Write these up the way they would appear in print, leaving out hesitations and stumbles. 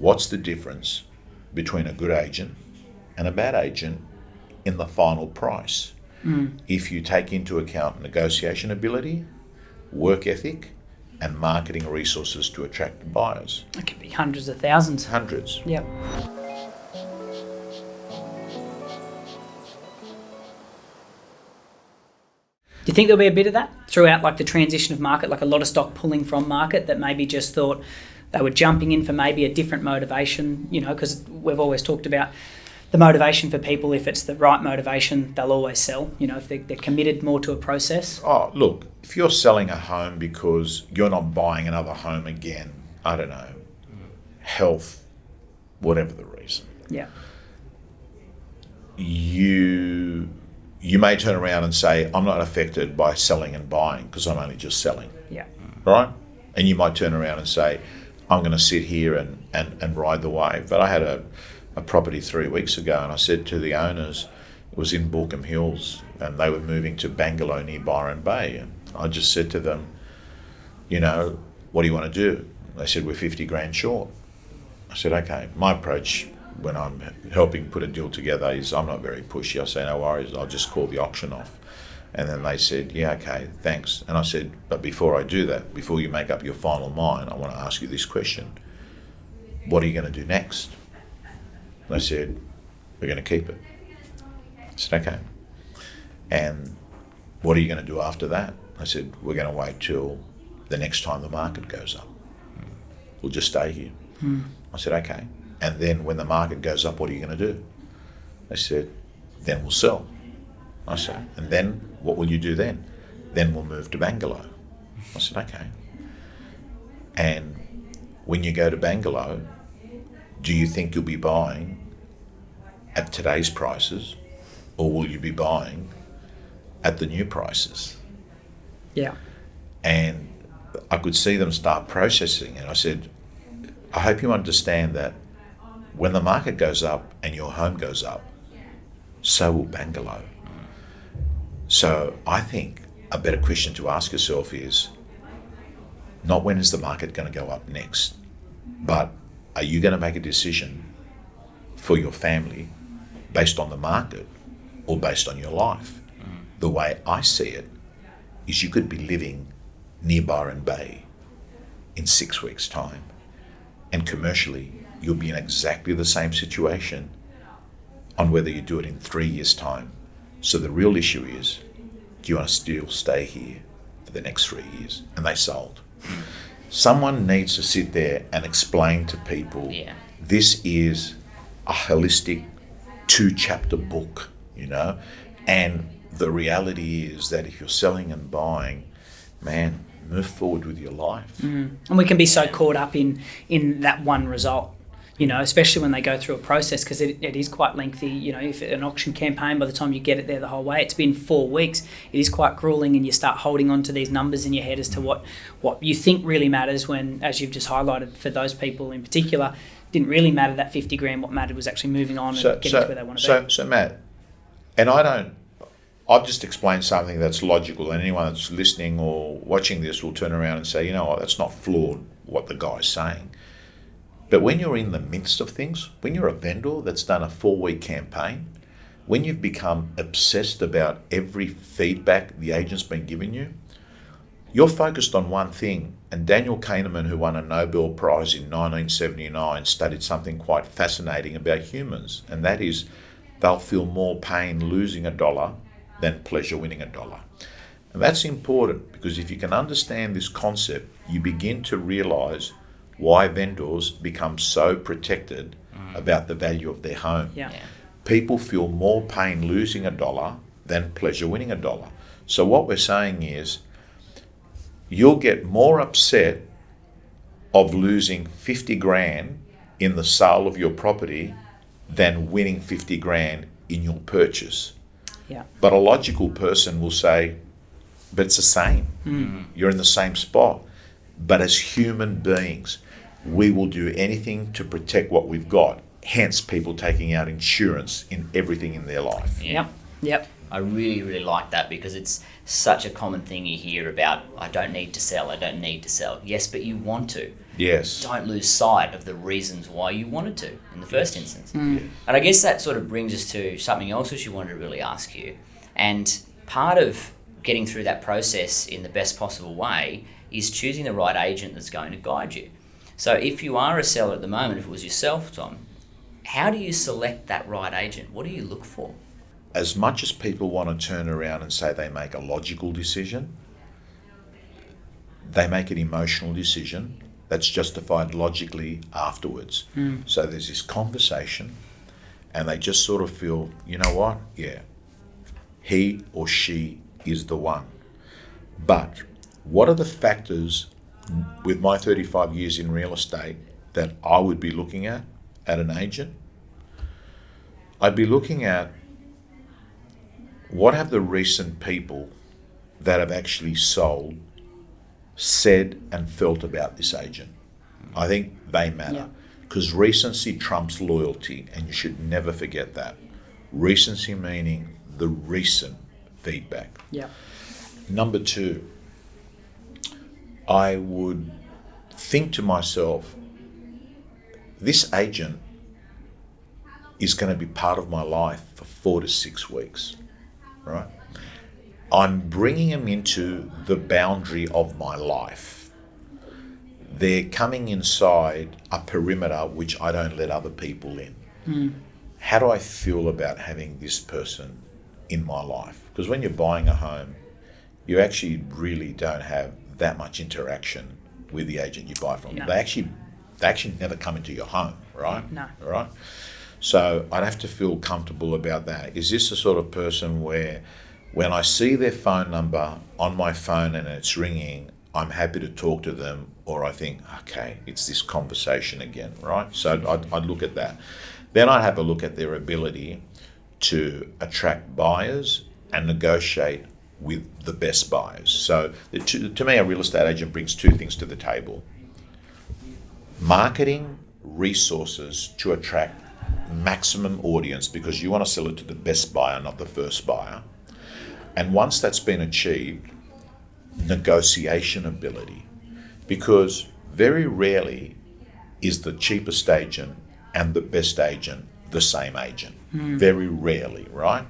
what's the difference between a good agent and a bad agent in the final price? If you take into account negotiation ability, work ethic, and marketing resources to attract buyers. It could be hundreds of thousands. Hundreds. Yep. Do you think there'll be a bit of that throughout, like the transition of market, like a lot of stock pulling from market that maybe just thought they were jumping in for maybe a different motivation, you know, because we've always talked about the motivation for people. If it's the right motivation, they'll always sell, you know, if they're committed more to a process. Oh, look, if you're selling a home because you're not buying another home again, I don't know, health, whatever the reason. Yeah. You may turn around and say, I'm not affected by selling and buying because I'm only just selling. Yeah. Right? And you might turn around and say, I'm going to sit here and ride the wave. But I had a property 3 weeks ago, and I said to the owners, it was in Baulkham Hills, and they were moving to Bangalore near Byron Bay. And I just said to them, you know, what do you want to do? They said, we're 50 grand short. I said, okay. My approach when I'm helping put a deal together is I'm not very pushy. I say, no worries, I'll just call the auction off. And then they said, yeah, okay, thanks. And I said, but before I do that, before you make up your final mind, I want to ask you this question. What are you going to do next? They said, we're going to keep it. I said, okay. And what are you going to do after that? I said, we're going to wait till the next time the market goes up. We'll just stay here. I said, okay. And then when the market goes up, what are you going to do? They said, then we'll sell. I said, and then what will you do then? Then we'll move to Bangalore. I said, okay. And when you go to Bangalore, do you think you'll be buying at today's prices, or will you be buying at the new prices? Yeah. And I could see them start processing, and I said, I hope you understand that when the market goes up and your home goes up, so will Bangalore. So I think a better question to ask yourself is not when is the market going to go up next, but are you going to make a decision for your family based on the market or based on your life? The way I see it is you could be living near Byron Bay in 6 weeks' time, and commercially you'll be in exactly the same situation on whether you do it in 3 years' time. So the real issue is, do you want to still stay here for the next 3 years? And they sold. Someone needs to sit there and explain to people, this is a holistic 2-chapter book, you know? And the reality is that if you're selling and buying, man, move forward with your life. And we can be so caught up in that one result, you know, especially when they go through a process, because it is quite lengthy. You know, if an auction campaign, by the time you get it there the whole way, it's been 4 weeks. It is quite grueling, and you start holding on to these numbers in your head as to what you think really matters when, as you've just highlighted, for those people in particular, didn't really matter that 50 grand. What mattered was actually moving on and getting to where they want to be. So Matt, and I've just explained something that's logical, and anyone that's listening or watching this will turn around and say, you know what, that's not flawed, what the guy's saying. But when you're in the midst of things, when you're a vendor that's done a 4-week campaign, when you've become obsessed about every feedback the agent's been giving you, you're focused on one thing. And Daniel Kahneman, who won a Nobel Prize in 1979, studied something quite fascinating about humans, and that is they'll feel more pain losing $1 than pleasure winning $1. And that's important, because if you can understand this concept, you begin to realise why vendors become so protected about the value of their home. People feel more pain losing $1 than pleasure winning $1. So what we're saying is, you'll get more upset of losing 50 grand in the sale of your property than winning 50 grand in your purchase. But a logical person will say, but it's the same. You're in the same spot. But as human beings, we will do anything to protect what we've got. Hence, people taking out insurance in everything in their life. I really, really like that, because such a common thing you hear about, I don't need to sell. Yes, but you want to. Yes. Don't lose sight of the reasons why you wanted to in the first instance. Yes. And I guess that sort of brings us to something else which we wanted to really ask you. And part of getting through that process in the best possible way is choosing the right agent that's going to guide you. So if you are a seller at the moment, if it was yourself, Tom, how do you select that right agent? What do you look for? As much as people want to turn around and say they make a logical decision, they make an emotional decision that's justified logically afterwards. So there's this conversation and they just sort of feel, you know what? Yeah, he or she is the one. But what are the factors with my 35 years in real estate that I would be looking at an agent? I'd be looking at what have the recent people that have actually sold said and felt about this agent. I think they matter because recency trumps loyalty, and you should never forget that. Recency meaning the recent feedback. Yeah. Number two, I would think to myself, this agent is going to be part of my life for 4 to 6 weeks, right? I'm bringing them into the boundary of my life. They're coming inside a perimeter which I don't let other people in. How do I feel about having this person in my life? Because when you're buying a home, you actually really don't have that much interaction with the agent you buy from. No. They actually never come into your home, right? No. Right? So I'd have to feel comfortable about that. Is this the sort of person where when I see their phone number on my phone and it's ringing, I'm happy to talk to them, or I think, okay, it's this conversation again, right? So I'd look at that. Then I'd have a look at their ability to attract buyers and negotiate with the best buyers. So to me, a real estate agent brings two things to the table. Marketing resources to attract maximum audience, because you want to sell it to the best buyer, not the first buyer. And once that's been achieved, negotiation ability, because very rarely is the cheapest agent and the best agent the same agent. Very rarely, right?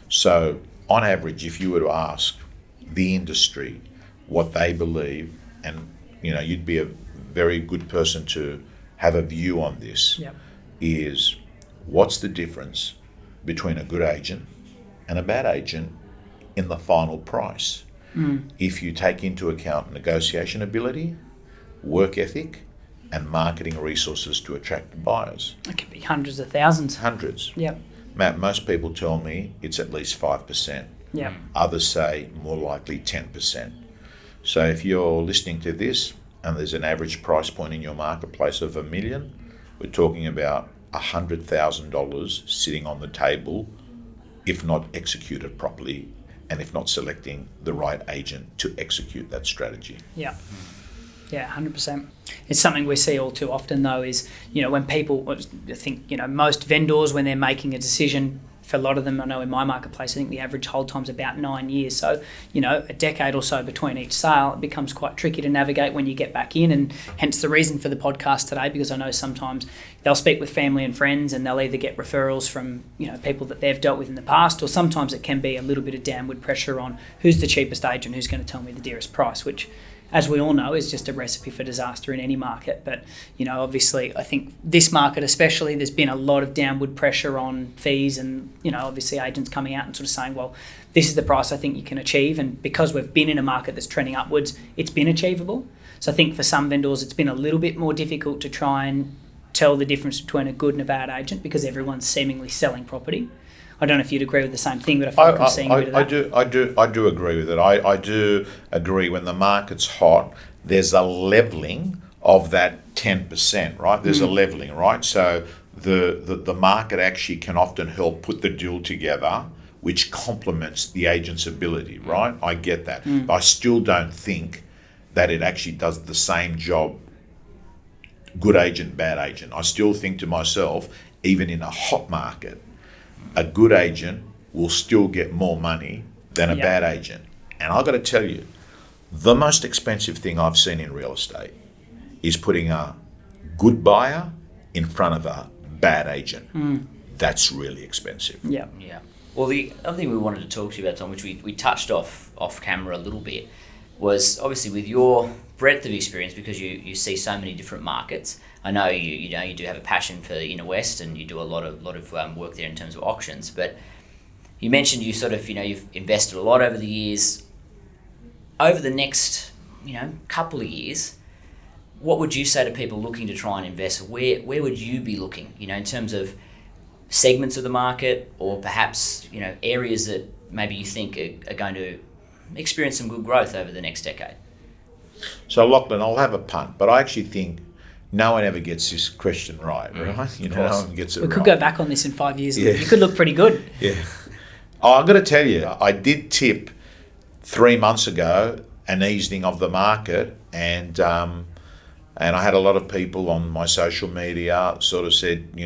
So on average, if you were to ask the industry what they believe, and you'd be a very good person to have a view on this, is what's the difference between a good agent and a bad agent in the final price? If you take into account negotiation ability, work ethic, and marketing resources to attract buyers. It could be hundreds of thousands. Hundreds. Yep. Matt, most people tell me it's at least 5%. Yep. Others say more likely 10%. So if you're listening to this and there's an average price point in your marketplace of $1 million, we're talking about $100,000 sitting on the table if not executed properly, and if not selecting the right agent to execute that strategy. Yeah. Yeah, 100%. It's something we see all too often, though, is, when people, I think, most vendors, when they're making a decision, for a lot of them, I know in my marketplace, I think the average hold time's about 9 years. So, a decade or so between each sale, it becomes quite tricky to navigate when you get back in. And hence the reason for the podcast today, because I know sometimes they'll speak with family and friends and they'll either get referrals from, people that they've dealt with in the past, or sometimes it can be a little bit of downward pressure on who's the cheapest agent, who's going to tell me the dearest price, which, as we all know, is just a recipe for disaster in any market. But, obviously, I think this market especially, there's been a lot of downward pressure on fees and, obviously agents coming out and sort of saying, well, this is the price I think you can achieve. And because we've been in a market that's trending upwards, it's been achievable. So I think for some vendors, it's been a little bit more difficult to try and tell the difference between a good and a bad agent, because everyone's seemingly selling property. I don't know if you'd agree with the same thing, but I feel like I'm seeing a bit of that. I do agree with it. I do agree when the market's hot, there's a levelling of that 10%, right? There's a levelling, right? So the market actually can often help put the deal together, which complements the agent's ability, right? I get that. But I still don't think that it actually does the same job, good agent, bad agent. I still think to myself, even in a hot market, a good agent will still get more money than a bad agent. And I've got to tell you, the most expensive thing I've seen in real estate is putting a good buyer in front of a bad agent. That's really expensive. Yeah. Yeah. Well, the other thing we wanted to talk to you about, Tom, which we touched off camera a little bit, was obviously with your breadth of experience, because you see so many different markets. I know you do have a passion for the inner west, and you do a lot of work there in terms of auctions. But you mentioned you sort of you've invested a lot over the years. Over the next couple of years, what would you say to people looking to try and invest? Where would you be looking? In terms of segments of the market, or perhaps areas that maybe you think are going to experience some good growth over the next decade. So Lachlan, I'll have a punt, but I actually think no one ever gets this question right? No one gets it right. We could go back on this in 5 years. Yeah. You could look pretty good. Yeah. Oh, I've got to tell you, I did tip 3 months ago an easing of the market, and I had a lot of people on my social media sort of said,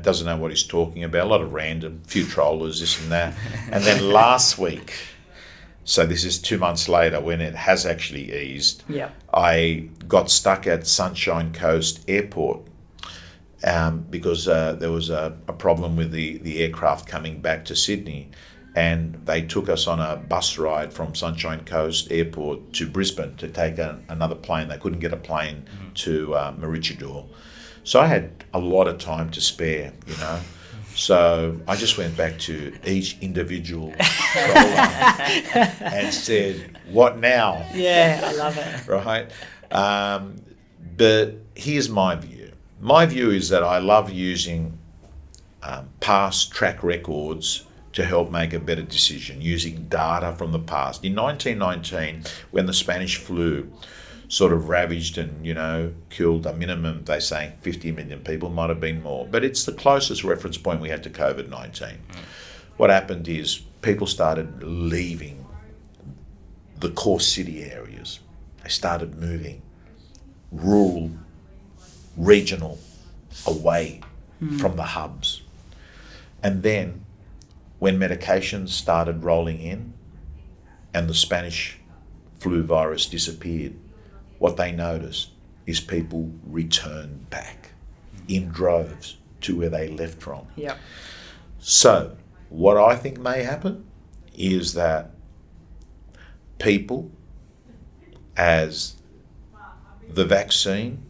doesn't know what he's talking about, a lot of random, few trollers, this and that. And then last week, so this is 2 months later when it has actually eased, Yeah. I got stuck at Sunshine Coast Airport because there was a problem with the aircraft coming back to Sydney. And they took us on a bus ride from Sunshine Coast Airport to Brisbane to take another plane. They couldn't get a plane to Maroochydore. So I had a lot of time to spare, So I just went back to each individual troller and said, what now? Yeah, I love it. Right? But here's my view. My view is that I love using past track records to help make a better decision, using data from the past. In 1919, when the Spanish flu sort of ravaged and, killed a minimum, they're saying 50 million people, might have been more. But it's the closest reference point we had to COVID-19. What happened is people started leaving the core city areas. They started moving rural, regional, away from the hubs. And then when medications started rolling in and the Spanish flu virus disappeared, what they noticed is people returned back in droves to where they left from. Yeah. So what I think may happen is that people, as the vaccine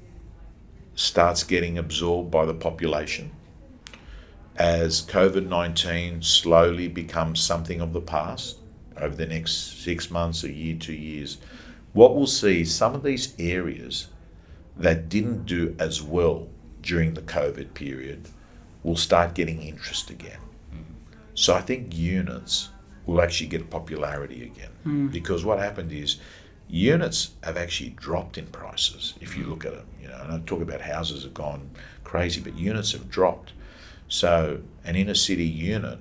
starts getting absorbed by the population, as COVID-19 slowly becomes something of the past over the next 6 months, a year, 2 years, what we'll see is some of these areas that didn't do as well during the COVID period will start getting interest again. So I think units will actually get popularity again, because what happened is units have actually dropped in prices. If you look at them, and I talk about houses have gone crazy, but units have dropped. So an inner city unit,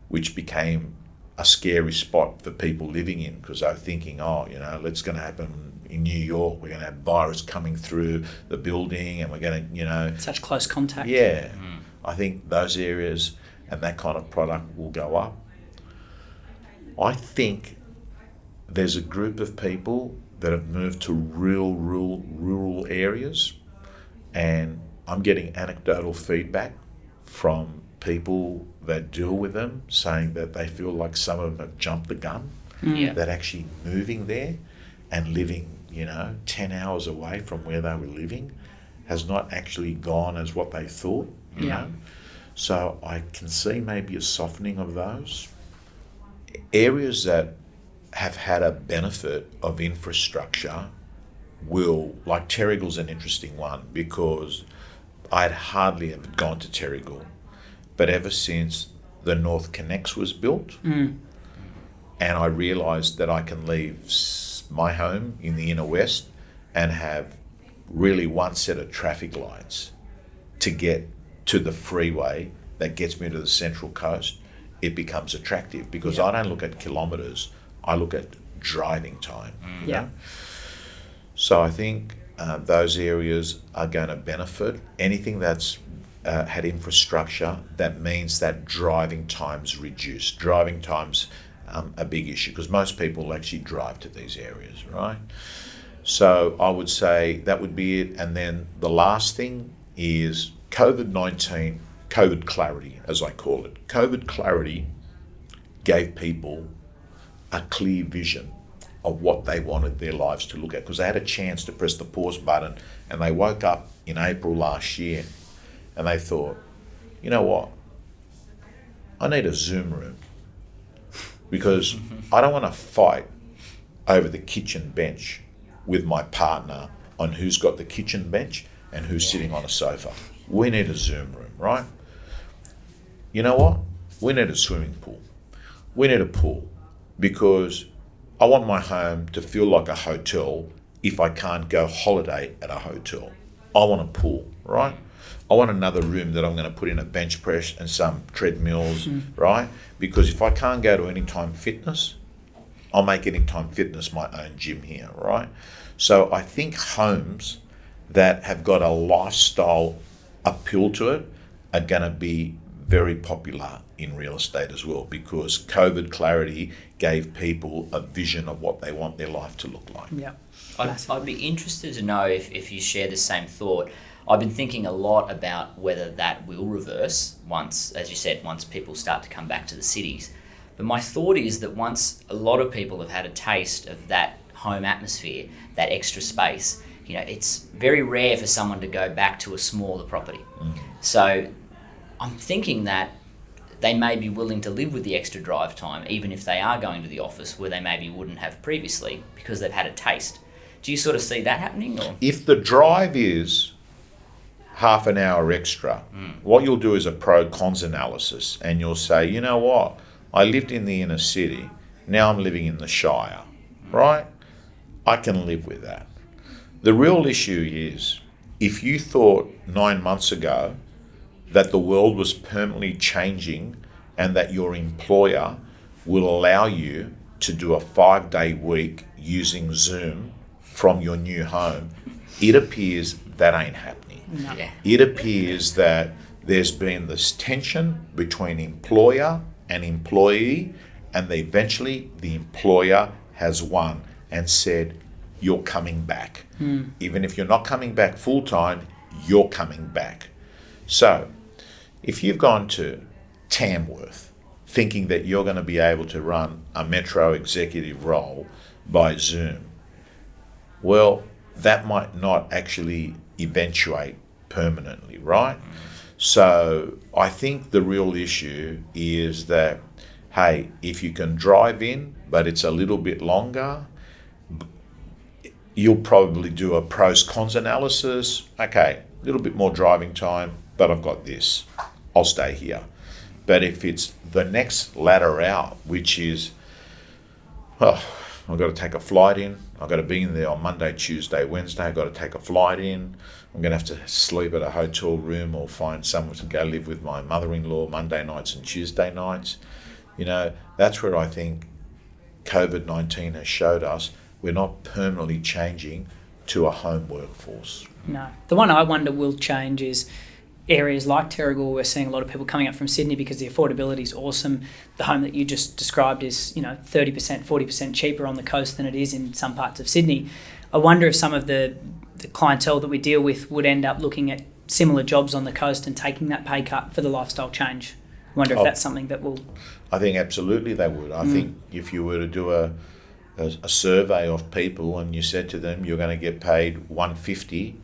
which became a scary spot for people living in, because they were thinking, what's going to happen in New York? We're going to have virus coming through the building, and we're going to, Such close contact. Yeah. I think those areas and that kind of product will go up. I think there's a group of people that have moved to rural areas, and I'm getting anecdotal feedback from people that deal with them saying that they feel like some of them have jumped the gun, that actually moving there and living, 10 hours away from where they were living has not actually gone as what they thought, you know. So I can see maybe a softening of those. Areas that have had a benefit of infrastructure will, like Terrigal's an interesting one, because I'd hardly ever gone to Terrigal, but ever since the North Connects was built, and I realised that I can leave my home in the inner west and have really one set of traffic lights to get to the freeway that gets me to the Central Coast, it becomes attractive, because I don't look at kilometres, I look at driving time. You know? So I think those areas are going to benefit. Anything that's had infrastructure, that means that driving times reduce. Driving times a big issue because most people actually drive to these areas, right? So I would say that would be it. And then the last thing is COVID-19, COVID clarity, as I call it. COVID clarity gave people a clear vision of what they wanted their lives to look at because they had a chance to press the pause button and they woke up in April last year and they thought, you know what, I need a Zoom room because I don't want to fight over the kitchen bench with my partner on who's got the kitchen bench and who's sitting on a sofa. We need a Zoom room, right? You know what? We need a swimming pool. We need a pool because I want my home to feel like a hotel if I can't go holiday at a hotel. I want a pool, right? I want another room that I'm going to put in a bench press and some treadmills, right? Because if I can't go to Anytime Fitness, I'll make Anytime Fitness my own gym here, right? So I think homes that have got a lifestyle appeal to it are going to be very popular in real estate as well because COVID clarity gave people a vision of what they want their life to look like. Yeah. I'd be interested to know if you share the same thought. I've been thinking a lot about whether that will reverse once, as you said, once people start to come back to the cities. But my thought is that once a lot of people have had a taste of that home atmosphere, that extra space, it's very rare for someone to go back to a smaller property. So I'm thinking that they may be willing to live with the extra drive time, even if they are going to the office where they maybe wouldn't have previously because they've had a taste. Do you sort of see that happening? Or? If the drive is half an hour extra, what you'll do is a pro-cons analysis and you'll say, you know what, I lived in the inner city, now I'm living in the Shire, right? I can live with that. The real issue is, if you thought 9 months ago that the world was permanently changing and that your employer will allow you to do a 5-day week using Zoom from your new home, it appears that ain't happening. No. Yeah. It appears that there's been this tension between employer and employee, and eventually the employer has won and said, you're coming back. Even if you're not coming back full time, you're coming back. So if you've gone to Tamworth thinking that you're going to be able to run a metro executive role by Zoom, well, that might not actually eventuate permanently, right? So I think the real issue is that, hey, if you can drive in, but it's a little bit longer, you'll probably do a pros cons analysis. Okay, a little bit more driving time, but I've got this. I'll stay here. But if it's the next ladder out, which is, I've got to take a flight in, I've got to be in there on Monday, Tuesday, Wednesday, I've got to take a flight in, I'm going to have to sleep at a hotel room or find somewhere to go live with my mother-in-law Monday nights and Tuesday nights. That's where I think COVID-19 has showed us we're not permanently changing to a home workforce. No. The one I wonder will change is areas like Terrigal. We're seeing a lot of people coming up from Sydney because the affordability is awesome. The home that you just described is, 30%, 40% cheaper on the coast than it is in some parts of Sydney. I wonder if some of the clientele that we deal with would end up looking at similar jobs on the coast and taking that pay cut for the lifestyle change. I wonder if that's something that will... I think absolutely they would. I think if you were to do a survey of people and you said to them you're going to get paid $150K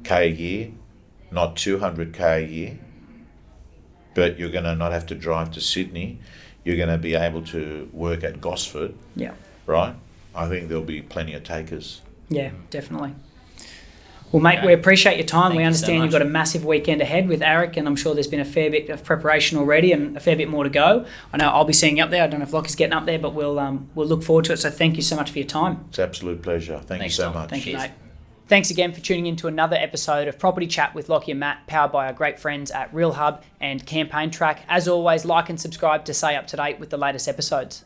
a year, not $200K a year, but you're going to not have to drive to Sydney, you're going to be able to work at Gosford, right? I think there'll be plenty of takers. Yeah, definitely. Well, mate, we appreciate your time. Thank we you understand so much. You've got a massive weekend ahead with Eric, and I'm sure there's been a fair bit of preparation already and a fair bit more to go. I know I'll be seeing you up there. I don't know if Locky's getting up there, but we'll look forward to it. So thank you so much for your time. It's an absolute pleasure. Thank you so Tom. much. Thank you, Cheers. mate. Thanks again for tuning in to another episode of Property Chat with Lachy and Matt, powered by our great friends at Realhub and Campaign Track. As always, like and subscribe to stay up to date with the latest episodes.